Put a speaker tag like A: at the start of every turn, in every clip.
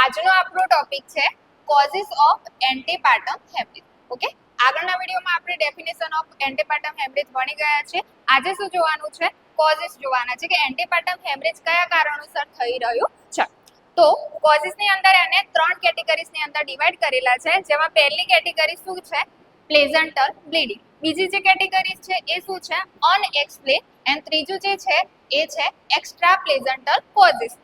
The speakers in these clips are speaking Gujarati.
A: આજનો આપણો ટોપિક છે કોઝિસ ઓફ એન્ટીપાર્ટમ હેમરેજ. ઓકે, આગળના વિડીયોમાં આપણે ડેફિનેશન ઓફ એન્ટીપાર્ટમ હેમરેજ ભણી ગયા છે. આજે શું જોવાનું છે? કોઝિસ જોવાના છે કે એન્ટીપાર્ટમ હેમરેજ કયા કારણોસર થઈ રહ્યું છે. તો કોઝિસની અંદર એને 3 કેટેગરીઝની અંદર ડિવાઈડ કરેલા છે, જેમાં પહેલી કેટેગરી શું છે? પ્લેઝન્ટલ બ્લીડિંગ. બીજી જે કેટેગરી છે એ શું છે? અનએક્સપ્લેન. એન્ડ ત્રીજું જે છે એ છે એક્સ્ટ્રા પ્લેઝન્ટલ કોઝિસ.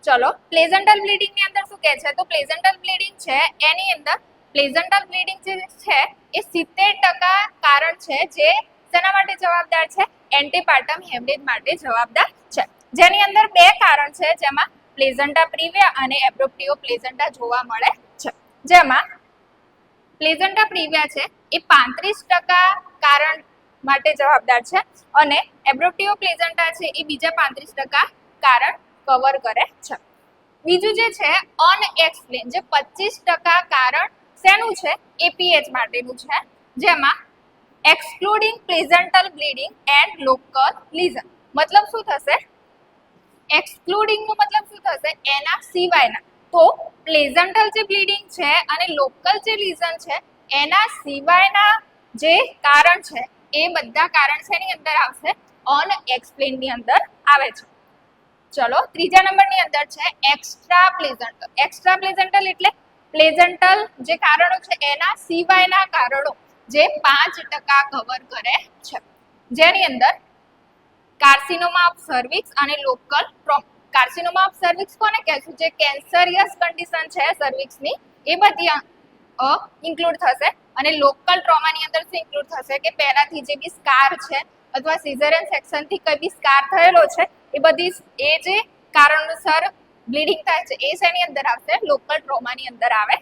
A: ચલો, પ્લેઝન્ટલ બ્લીડિંગ ની અંદર શું કહે છે? તો પ્લેઝન્ટલ બ્લીડિંગ છે એની અંદર પ્લેઝન્ટલ બ્લીડિંગ જે છે એ 70% કારણ છે જે શેના માટે જવાબદાર છે? એન્ટીપાર્ટમ હેમરેજ માટે જવાબદાર છે. જેની અંદર બે કારણ છે, જેમાં પ્લેઝન્ટા પ્રિવિયા અને એબ્રોપ્ટિયો પ્લેઝન્ટા જોવા મળે છે. જેમાં પ્લેઝન્ટા પ્રિવિયા છે એ 35% કારણ માટે જવાબદાર છે અને એબ્રોપ્ટિયો પ્લેઝન્ટા છે એ બીજા 35% કારણ કવર કરે છે. બીજું જે છે અનએક્સપ્લેન, જે 25% કારણ શેનું છે? એપીએચ માટેનું છે, જેમાં એક્સક્લુડિંગ પ્લેઝન્ટલ બ્લીડિંગ એન્ડ લોકલ લીઝન. મતલબ શું થશે? એક્સક્લુડિંગ નો મતલબ શું થશે? એના સિવાયના. તો પ્લેઝન્ટલ જે બ્લીડિંગ છે અને લોકલ જે લીઝન છે એના સિવાયના જે કારણ છે એ બધા કારણ શેની અંદર આવશે? અનએક્સપ્લેન ની અંદર આવે છે. ચલો, ત્રીજા નંબરની અંદર છે એક્સ્ટ્રા પ્લેઝન્ટલ. એક્સ્ટ્રા પ્લેઝન્ટલ એટલે પ્લેઝન્ટલ જે કારણો છે એના સિવાયના કારણો, જે 5% કવર કરે છે. જેની અંદર કાર્સિનોમા ઓફ સર્વિક્સ અને local trauma. Carcinoma of cervix કોને કહેશું? જે કેન્સરિયસ કન્ડિશન છે સર્વિક્સની, એ બધી ઇન્ક્લુડ થશે. અને લોકલ ટ્રોમાની અંદર શું ઇન્ક્લુડ થશે? કે પહેલાથી જે બી સ્કાર છે અથવા સિઝેરિયન સેક્શનથી કઈ બી સ્કાર થયેલો છે એ બધી એ જે કારણોસર બ્લીડિંગ થાય છે એ શેની અંદર આવશે? લોકલ ટ્રોમાની અંદર આવે